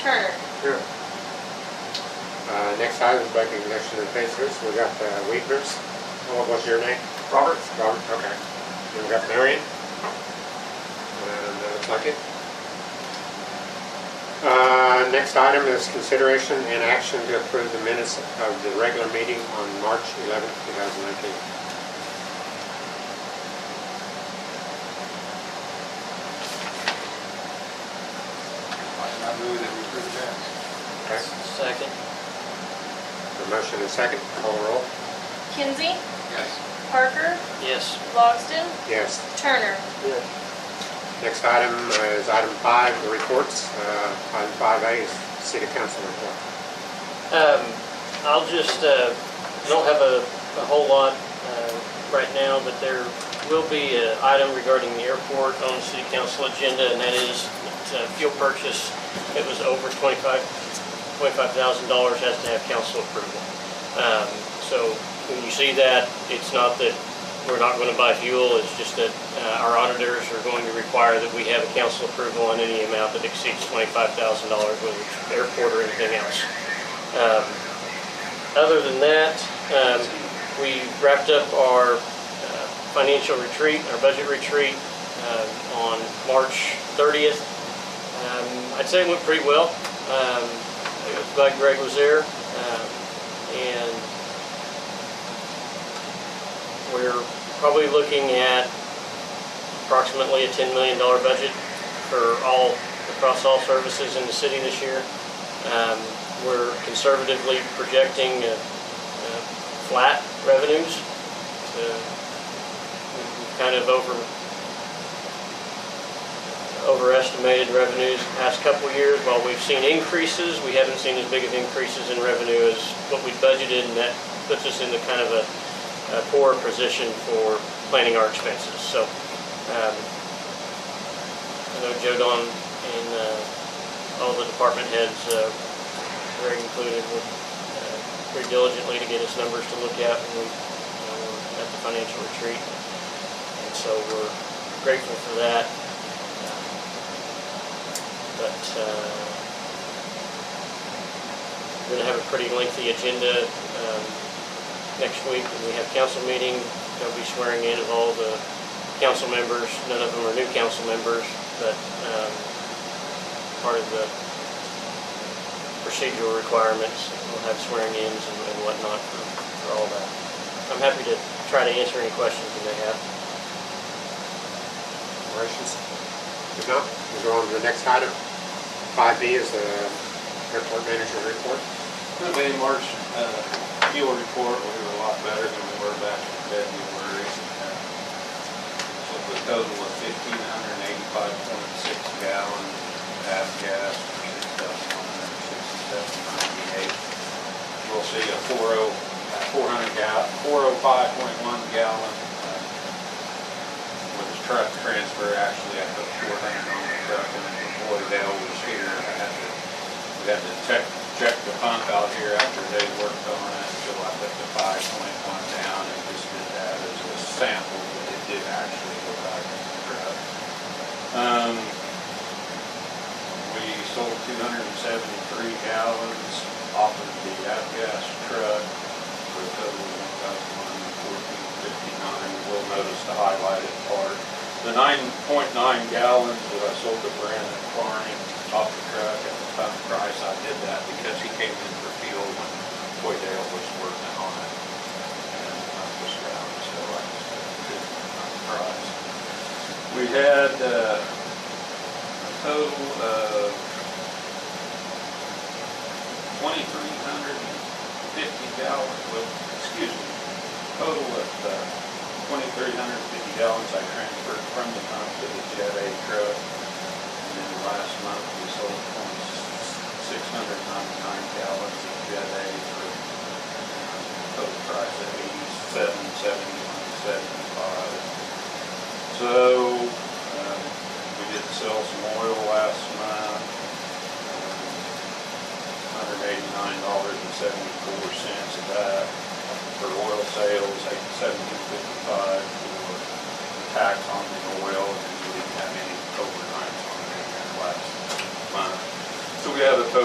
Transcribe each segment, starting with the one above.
Turner. Here. Next item is recognition of visitors. We got Weepers. What was your name? Robert? Robert, okay. Then we got Marion. And that looks like it. Next item is consideration and action to approve the minutes of the regular meeting on March 11th, 2019. I move that we approve the minutes. Okay. Second. The motion is second. Call the roll. Kinsey, Yes. Parker, Yes. Logston, Yes. Turner. Yes. Next item is item 5, the reports. Item 5A is City Council report. I'll just, don't have a whole lot right now, but there will be an item regarding the airport on the City Council agenda, and that is fuel purchase. It was over $25,000 has to have council approval. So when you see that, it's not that we're not going to buy fuel, it's just that our auditors are going to require that we have a council approval on any amount that exceeds $25,000, whether it's airport or anything else. Other than that, we wrapped up our financial retreat, our budget retreat on March 30th. I'd say it went pretty well. Glad Greg was there, and we're probably looking at approximately a $10 million budget for across all services in the city this year. We're conservatively projecting flat revenues. We've kind of overestimated revenues the past couple of years. While we've seen increases, we haven't seen as big of increases in revenue as what we budgeted, and that puts us in the kind of a poor position for planning our expenses. So I know Joe Don and all the department heads, Greg included, worked pretty diligently to get us numbers to look at when we were at the financial retreat, and so we're grateful for that. But we're going to have a pretty lengthy agenda next week when we have council meeting. They'll be swearing in of all the council members. None of them are new council members, but part of the procedural requirements, we'll have swearing-ins and whatnot for all that. I'm happy to try to answer any questions you may have. Questions? If not, we'll go on to the next item. 5B is the airport manager report. Okay, March fuel report, we were a lot better than we were back in February. So the total was 1,585.6 gallons of gas, 6,167.98. We'll see a 405.1 gallon with the truck transfer. Actually, I put 400 on the truck, and then before Dale was here, we had to check the pump out here after they worked on it, so I put the 5.1 down and just did that as a sample, but it did actually go back in the truck. We sold 273 gallons off of the gas truck for a total of 1,114.59. We'll notice the highlighted part. The 9.9 gallons that I sold to Brandon Farney off the truck at the pump price, I did that because he came in for fuel when Boy Dale was working on it. And I was down, so I just did the pump price. We had a total of 2,350 gallons, total of 2,350 gallons I transferred from the pump to the Jet A truck. And then last month we sold 699 gallons of Jet A for a total price of $87.71.75. So we did sell some oil last month, $189.74 of that. For oil sales, $17.55 for the tax on the oil, and we didn't have any overnights on it last month. So we have a total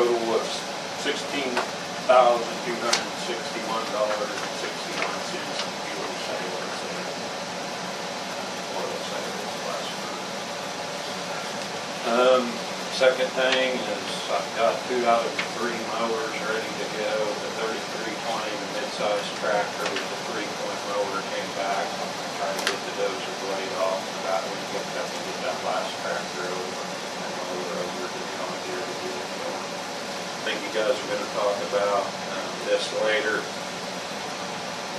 Second thing is I've got 2 out of the 3 mowers ready to go. The 3320, the mid-size tractor with the 3-point mower came back. I'm gonna try to get the dozer blade off of that one, get that last tractor over and mower over to John Deere to get it going. I think you guys are gonna talk about this later.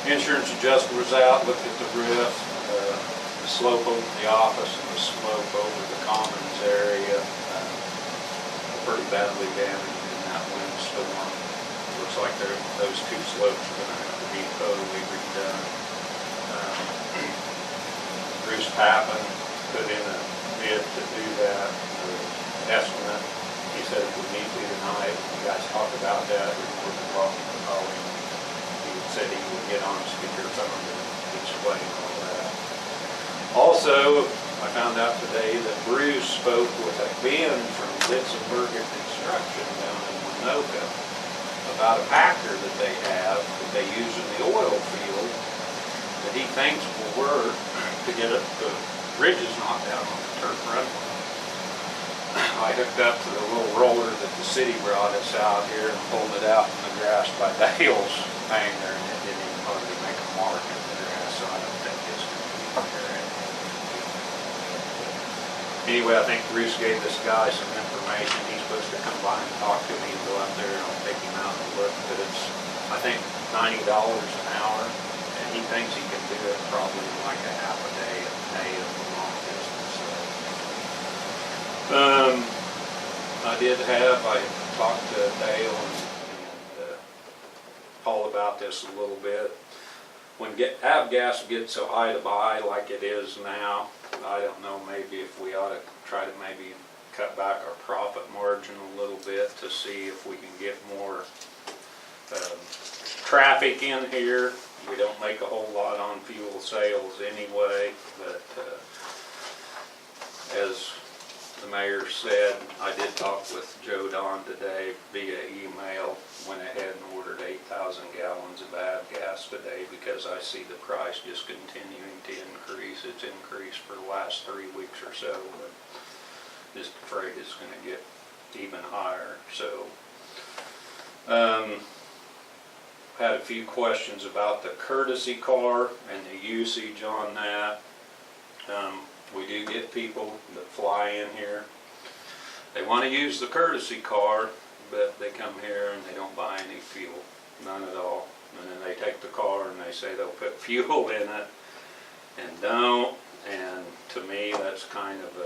Insurance adjuster was out, looked at the roof, the slope over the office and the slope over the commons area. Pretty badly damaged in that windstorm. Looks like those 2 slopes are going to have to be totally redone. Bruce Pappin put in a bid to do that. The estimate, he said it would need to be tonight. You guys talked about that. We were talking to Colleen. He said he would get on speakerphone to explain all that. Also, I found out today that Bruce spoke with a Ben from Litzenberger Construction down in Winoka about a packer that they have that they use in the oil field that he thinks will work to get the ridges knocked down on the turf runway. I hooked up to the little roller that the city brought us out here and pulled it out in the grass by Dale's thing there, and it didn't even hardly make a mark in the grass, so I don't think it's going to be there. Anyway, I think Bruce gave this guy some information. He's supposed to come by and talk to me and go out there and I'll take him out and look. But it's, I think, $90 an hour, and he thinks he can do it probably in like a half a day of the long distance. I talked to Dale and Paul about this a little bit. When avgas gets so high to buy like it is now, I don't know, maybe if we ought to try to maybe cut back our profit margin a little bit to see if we can get more traffic in here. We don't make a whole lot on fuel sales anyway, but as the mayor said, I did talk with Joe Don today via email, went ahead and ordered 8,000 gallons of avgas today because I see the price just continuing to increase. It's increased for the last 3 weeks or so, but just afraid it's going to get even higher. So, had a few questions about the courtesy car and the usage on that. We do get people that fly in here. They want to use the courtesy car, but they come here and they don't buy any fuel, none at all. And then they take the car and they say they'll put fuel in it and don't. And to me, that's kind of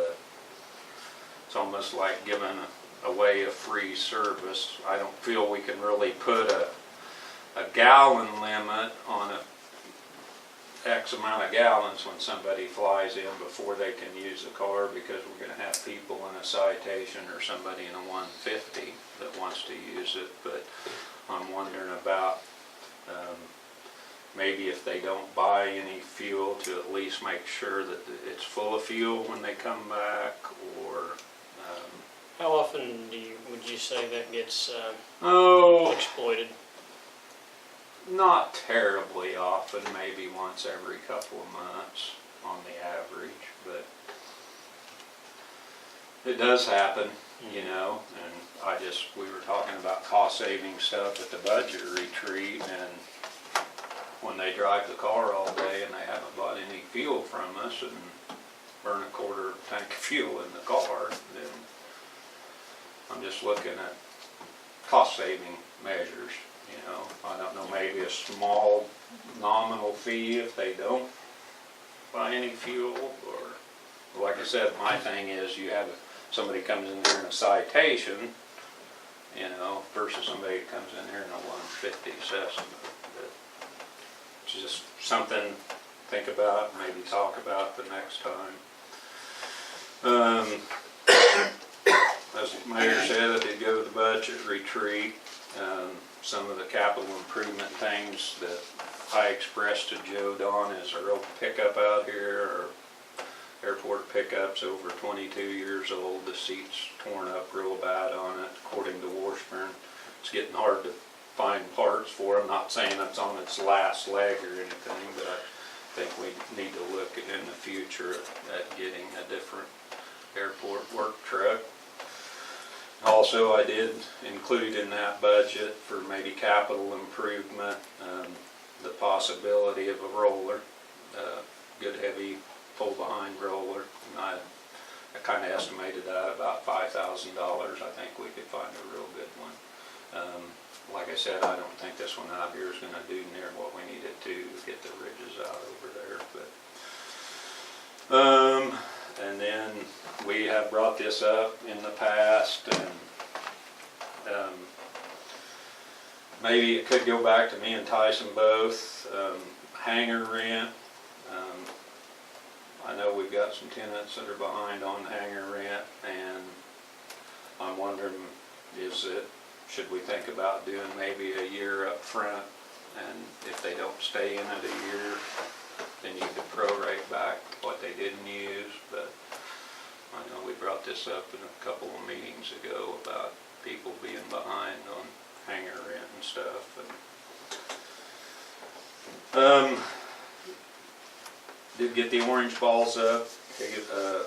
it's almost like giving away a free service. I don't feel we can really put a gallon limit on a X amount of gallons when somebody flies in before they can use the car, because we're going to have people in a Citation or somebody in a 150 that wants to use it. But I'm wondering about maybe if they don't buy any fuel, to at least make sure that it's full of fuel when they come back. Or how often would you say that gets exploited? Not terribly often, maybe once every couple of months on the average, but it does happen, you know. And we were talking about cost saving stuff at the budget retreat, and when they drive the car all day and they haven't bought any fuel from us and burn a quarter tank of fuel in the car, then I'm just looking at cost saving measures. You know, I don't know, maybe a small nominal fee if they don't buy any fuel, or like I said, my thing is you have somebody comes in here in a Citation, you know, versus somebody that comes in here in a 150 Cessna. It's just something to think about, maybe talk about the next time. As the mayor said, I did go to the budget retreat. Some of the capital improvement things that I expressed to Joe Don is our old pickup out here, our airport pickup's over 22 years old. The seat's torn up real bad on it, according to Washburn. It's getting hard to find parts for it. I'm not saying it's on its last leg or anything, but I think we need to look in the future at getting a different airport work truck. Also, I did include in that budget for maybe capital improvement, the possibility of a roller, good heavy pull-behind roller. And I kind of estimated that about $5,000. I think we could find a real good one. Like I said, I don't think this one out here is going to do near what we need it to get the ridges out over there. But and then we have brought this up in the past, and maybe it could go back to me and Tyson both. Hangar rent. I know we've got some tenants that are behind on hangar rent, and I'm wondering, should we think about doing maybe a year up front, and if they don't stay in it a year, then you could prorate back what they didn't use. But I know we brought this up in a couple of meetings ago about people being behind on hangar rent and stuff. And did get the orange balls up.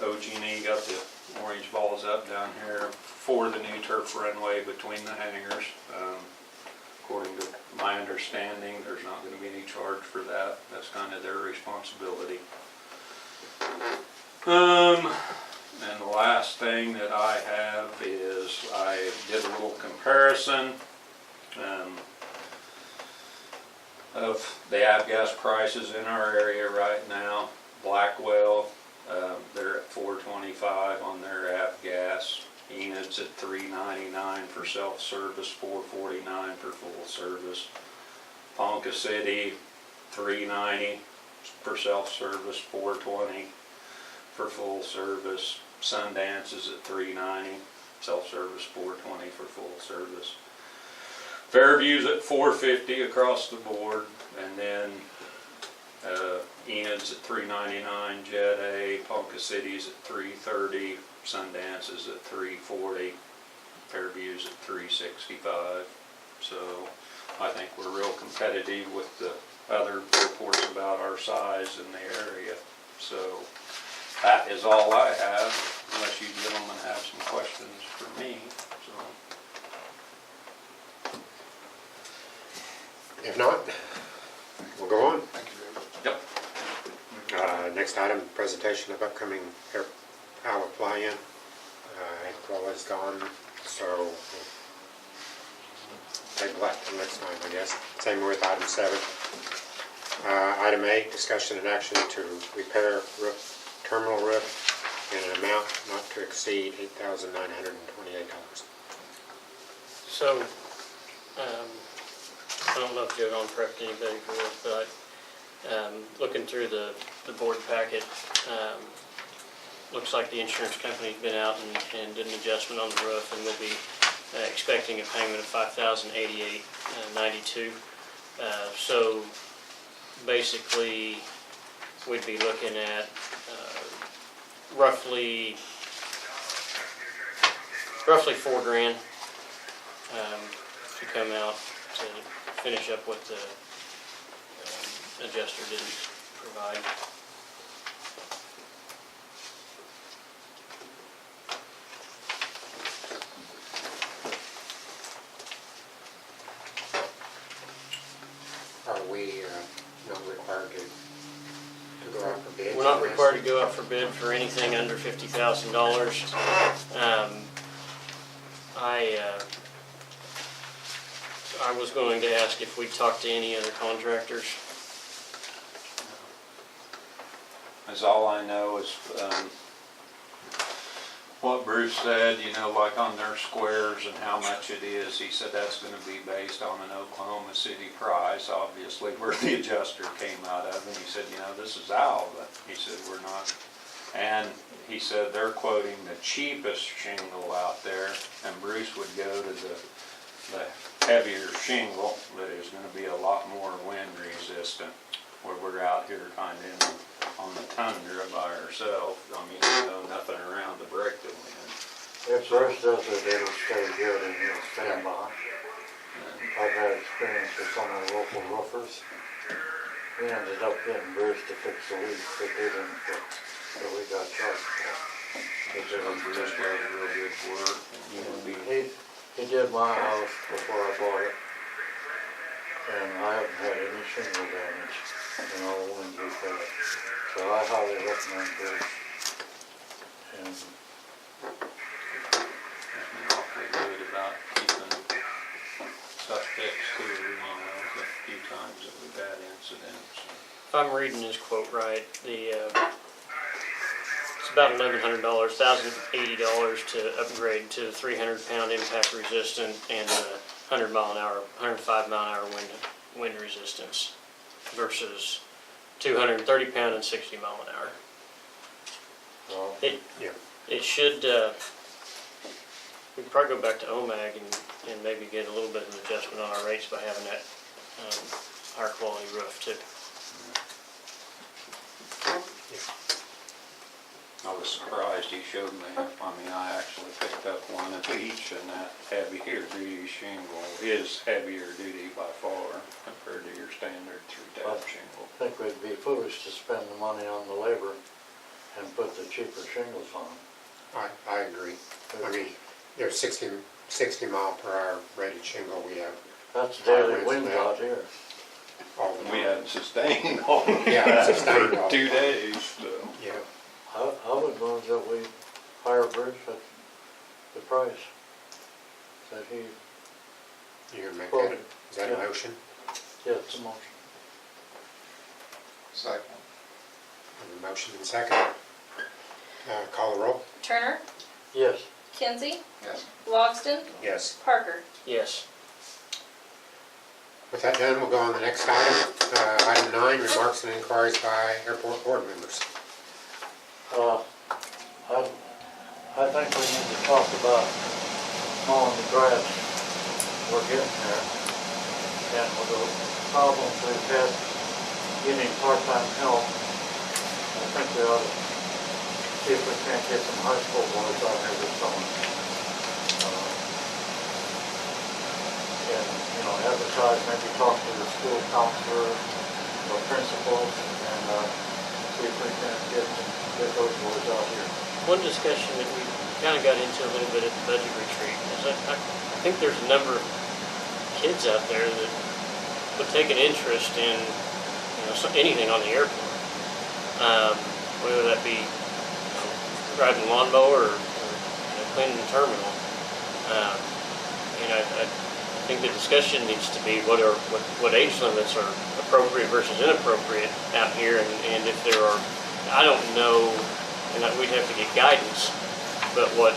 OG&E got the orange balls up down here for the new turf runway between the hangars. According to my understanding, there's not going to be any charge for that. That's kind of their responsibility. And the last thing that I have is I did a little comparison of the avgas prices in our area right now. Blackwell, they're at $4.25 on their avgas. Enid's at $3.99 for self-service, $4.49 for full service. Ponca City, $3.90 for self-service, $4.20 for full service. Sundance is at $3.90, self-service $4.20 for full service. Fairview's at $4.50 across the board, and then Enid's at $3.99, Jet A, Ponca City's at $3.30, Sundance is at $3.40, Fairview's at $3.65. So I think we're real competitive with the other reports about our size in the area. So that is all I have, unless you gentlemen have some questions for me. So. If not, we'll go on. Thank you, David. Yep. Next item, presentation of upcoming air power fly-in. April is gone, so table that till next time, I guess. Same with item 7. Item 8, discussion and action to repair terminal roof in an amount not to exceed $8,928. So, I don't know if Joe prepped anybody for this, but looking through the board packet, looks like the insurance company's been out and did an adjustment on the roof, and we'll be expecting a payment of $5,088.92. So basically, we'd be looking at roughly $4,000 to come out to finish up what the adjuster didn't provide. Are we not required to go out for bids? We're not required to go out for bid for anything under $50,000. I was going to ask if we talked to any other contractors. That's all I know is what Bruce said, you know, like on their squares and how much it is. He said that's going to be based on an Oklahoma City price, obviously, where the adjuster came out of. And he said, you know, this is Alva. He said, we're not. And he said they're quoting the cheapest shingle out there, and Bruce would go to the heavier shingle that is going to be a lot more wind resistant, where we're out here kind of on the tundra by ourselves. I mean, you know, nothing around to break the wind. If Bruce does it, it'll stay good and it'll stand by. I've had experience with some of the local roofers. We ended up getting Bruce to fix the leak that they didn't fix, so we got charged for it. Bruce does real good work, and he would be, He did my house before I bought it, and I haven't had any shingle damage in all the winds we've had. So I highly recommend Bruce. And he's been awfully good about keeping stuff fixed too, you know, the few times that we've had incidents. If I'm reading this quote right, it's about $1,100, $1,080 to upgrade to 300-pound impact resistant and 105 mile an hour wind resistance versus 230-pound and 60 mile an hour. well, It should, we could probably go back to OMAG and maybe get a little bit of an adjustment on our rates by having that higher quality roof too. I was surprised he showed me, I mean, I actually picked up one of each, and that heavier duty shingle is heavier duty by far compared to your standard 3-tab shingle. I think we'd be foolish to spend the money on the labor and put the cheaper shingles on. I agree. I mean, there's 60 mile per hour rated shingle we have That's daily winds winds now. out here. all the We time. hadn't sustained all of Yeah, that sustained all for the 2 time. days, so. Yeah, I would move that we hire Bruce at the price that he you're gonna make that, quoted. is that a Yeah. motion? Yeah, it's a motion. Second. Have a motion and second. Call the roll? Turner, Yes. Kinsey, Yes. Logston, Yes. Parker. Yes. With that done, we'll go on the next item. Item 9, remarks and inquiries by airport board members. I think we need to talk about mowing the grass. We're getting there. And with the problems we've had getting part-time help, I think we ought to see if we can't get some high school boys out here this summer. And, you know, advertise, maybe talk to the school counselor or principals and see if we can get those boys out here. One discussion that we kind of got into a little bit at the budget retreat is I think there's a number of kids out there that would take an interest in, anything on the airport. Whether that be driving a lawnmower or cleaning the terminal. And I think the discussion needs to be what age limits are appropriate versus inappropriate out here, and if there are, I don't know, and we'd have to get guidance, but what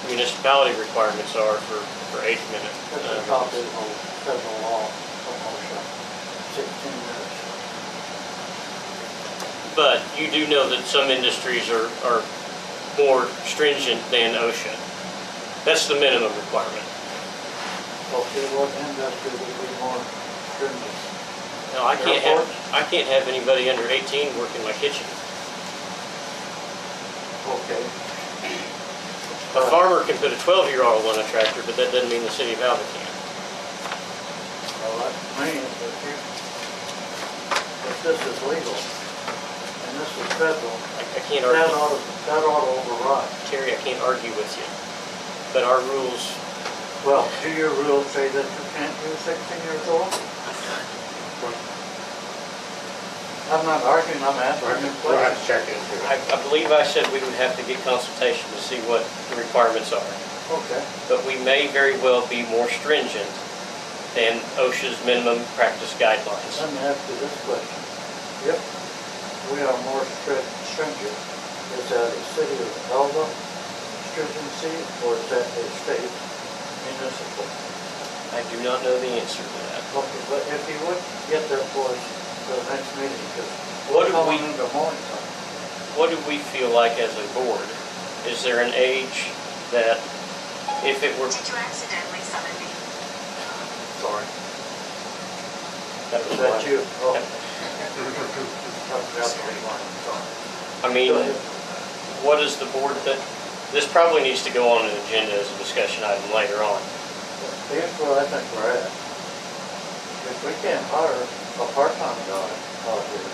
municipality requirements are for age limit. That's a copy of the federal law from OSHA, 16 minutes. But you do know that some industries are more stringent than OSHA. That's the minimum requirement. Okay, what industry would be more stringent? Now, I can't have anybody under 18 work in my kitchen. Okay. A farmer can put a 12-year-old on a tractor, but that doesn't mean the city of Alva can. Well, that means if this is legal, and this is federal, I can't that argue, ought to override. Terry, I can't argue with you. But our rules, Well, do your rules say that you can't do 16 years old? I'm not arguing, I'm asking you a We'll have question. to check into I it. believe I said we would have to get consultation to see what the requirements are. Okay. But we may very well be more stringent than OSHA's minimum practice guidelines. Let me ask you this question. If we are more stringent, is that a city of Alva stringency or is that a state municipal? I do not know the answer to that. Okay, but if you would get that for us to the next meeting, because What we're do we- coming into morning time. What do we feel like as a board? Is there an age that if it were, Did you accidentally summon me? Sorry. that Is was that mine. you? Oh. That's sorry. I mean, Go ahead. what is the board that, this probably needs to go on an agenda as a discussion item later on. Here's where I think we're at. If we can't hire a part-time guy out here,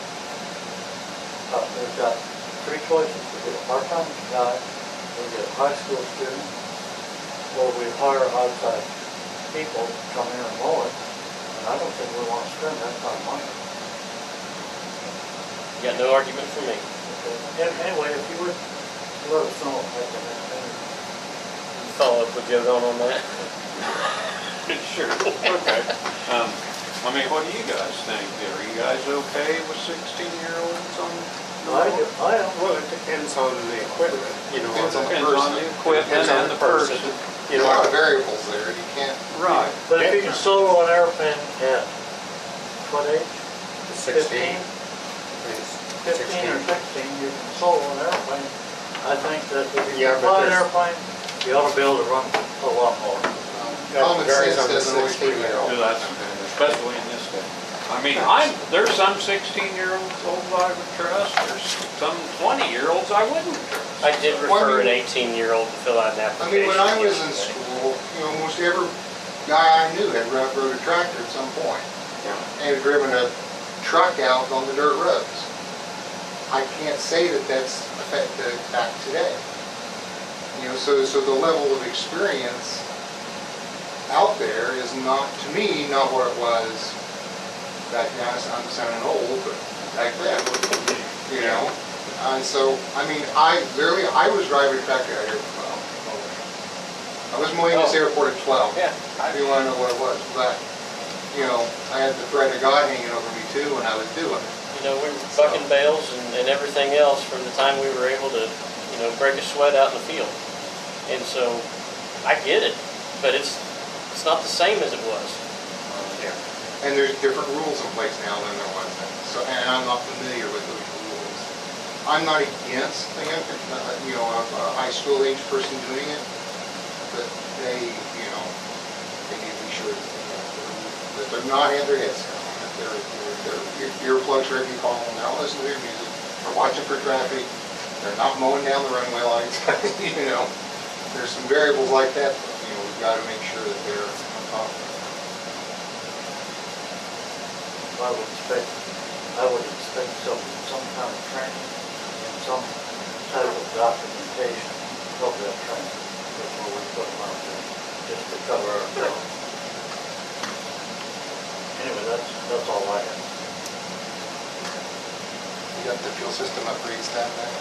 we've got three choices. We get a part-time guy, we get a high school student, or we hire outside people to come in and mow it. And I don't think we want to spend that kind of money. You got no argument for me. Okay. Anyway, if you would let us know at the next meeting. Follow up with Joe on that. Sure, okay. I mean, what do you guys think? Are you guys okay with 16-year-olds on? I am. Well, it depends on the equipment, you know. Depends on the equipment Depends on and the person. You There's a lot of know, variables there, you can't. Right. But if you can solo an airplane at what age? 16. 15 or 16, you can solo an airplane. I think that if you Yeah, can but fly an there's- airplane, you ought to be able to run a lot more. That Common varies sense on the doesn't always 16-year-old. So that's, especially in this day. I mean, there's some 16-year-olds I would trust, there's some 20-year-olds I wouldn't trust. I did Well, I refer an mean- 18-year-old to fill out an I application. mean, when I was in yesterday. school, almost every guy I knew had rode a tractor at some point. And had driven a truck out on the dirt roads. I can't say that that's affected back today. So the level of experience out there is not, to me, not what it was back then. I'm sounding old, but back then, And so, I mean, I was driving a tractor out here at 12. I was mowing this airport at 12. Yeah. If you want to know what it was, but, I had the threat of God hanging over me too when I was doing it. We were bucking bales and everything else from the time we were able to, break a sweat out in the field. And so, I get it, but it's not the same as it was. And there's different rules in place now than there was then. So, and I'm not familiar with those rules. I'm not against, a high school age person doing it, but they need to be sure that they're not have their heads down, that their earplugs ready to call them, they're not listening to their music, they're watching for traffic, they're not mowing down the runway lights, There's some variables like that, we've got to make sure that they're on top of it. I would expect some kind of training and some type of documentation of that training before we put them out there, just to cover ourselves. Anyway, that's all I have. You got the fuel system upgrades done now?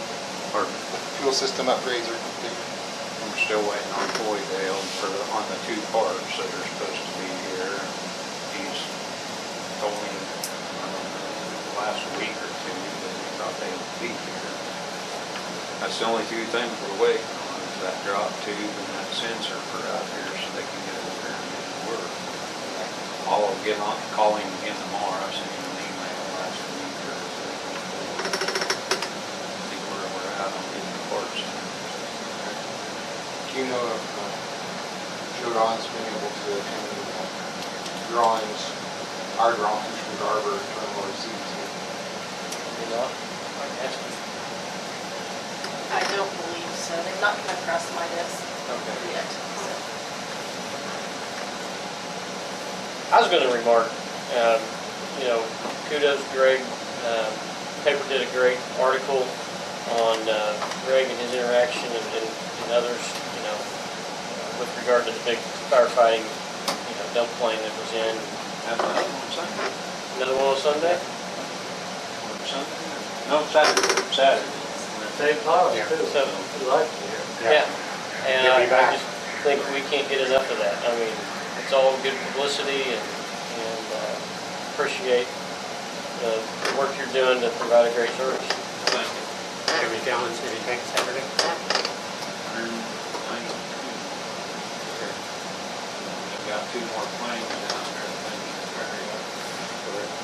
Pardon? The fuel system upgrades are complete. I'm still waiting on Floyd Dale on the 2 parts that are supposed to be here. He's told me last week or 2 that he thought they would be here. That's the only 2 things we're waiting on, is that drop tube and that sensor for out here so they can get over there and get it work. I'll get on, call him again tomorrow. I sent him an email last week or see where we're at on getting the parts. Do you know if Joe Don's been able to attend drawings, our drawings from Garber Terminal or CT? I don't believe so. They've not come across my desk yet. I was going to remark, kudos Greg. Paper did a great article on Greg and his interaction and others, with regard to the big firefighting, dump plane that was in. Have another one on Sunday? Another one on Sunday? On Sunday? No, Saturday. Same time, Yeah. too. So- We like to hear. Yeah. And He'll be I back. just think we can't get enough of that. I mean, it's all good publicity and appreciate the work you're doing to provide a great service. Thank you. How many gallons did he take Saturday? 192. We've got 2 more planes down there that they need to carry up.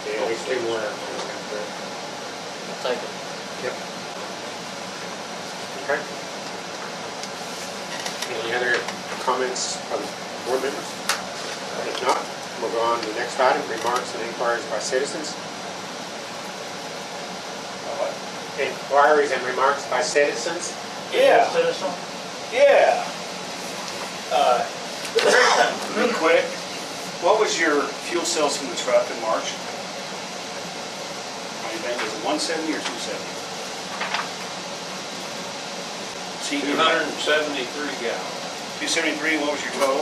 Yeah, at least 2 more. I'll take it. Yep. Okay. Any other comments from board members? If not, we'll go on to the next item, remarks and inquiries by citizens. Inquiries and remarks by citizens? Yeah, Citizen? yeah. Real quick, what was your fuel sales from the truck in March? How many bags, was it 170 or 270? See, 273 gallons. 273, what was your total?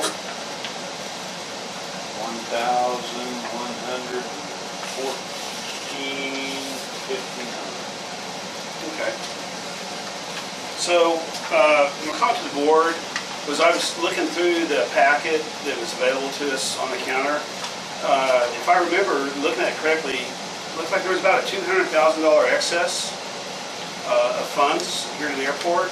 1,114.59. Okay. So, my comment to the board was I was looking through the packet that was available to us on the counter. If I remember looking at it correctly, it looked like there was about a $200,000 excess of funds here to the airport.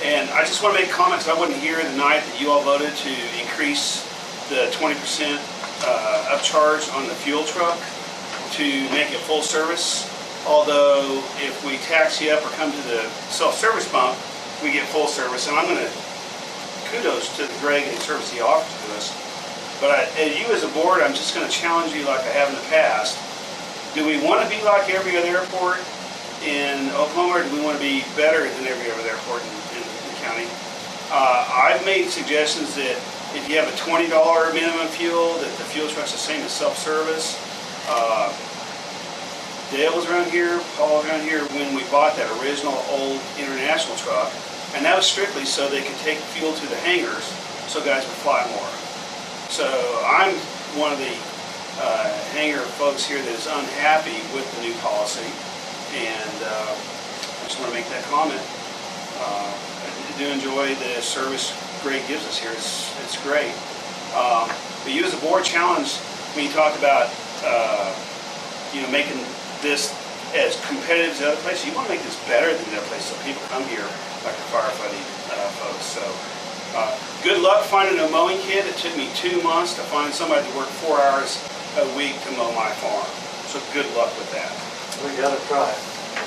And I just want to make comments. I wasn't here the night that you all voted to increase the 20% upcharge on the fuel truck to make it full service. Although if we taxi up or come to the self-service pump, we get full service. And I'm going to kudos to Greg and the service he offers to us. But you as a board, I'm just going to challenge you like I have in the past. Do we want to be like every other airport in Oklahoma, or do we want to be better than every other airport in the county? I've made suggestions that if you have a $20 minimum fuel, that the fuel truck's the same as self-service. Dale was around here, Paul was around here when we bought that original old international truck, and that was strictly so they could take fuel to the hangars so guys would fly more. So I'm one of the hangar folks here that is unhappy with the new policy, and I just want to make that comment. I do enjoy the service Greg gives us here. It's great. But you as a board challenge, when you talk about making this as competitive as other places, you want to make this better than the other places so people come here like the firefighting folks. So good luck finding a mowing kit. It took me 2 months to find somebody to work 4 hours a week to mow my farm. So good luck with that. We gotta try it.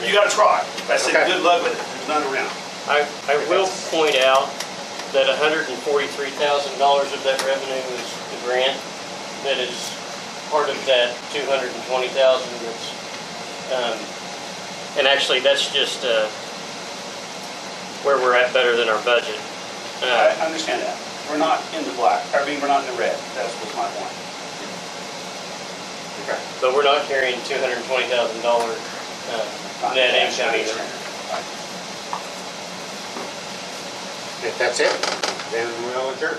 You got to try. I said Okay. good luck with it. There's none around. I will point out that $143,000 of that revenue is the grant that is part of that $220,000 that's, and actually that's just where we're at better than our budget. I understand that. We're not in the black. I mean, we're not in the red. That was my point. Okay. But we're not carrying $220,000 net income I either. understand. If that's it, then we'll adjourn.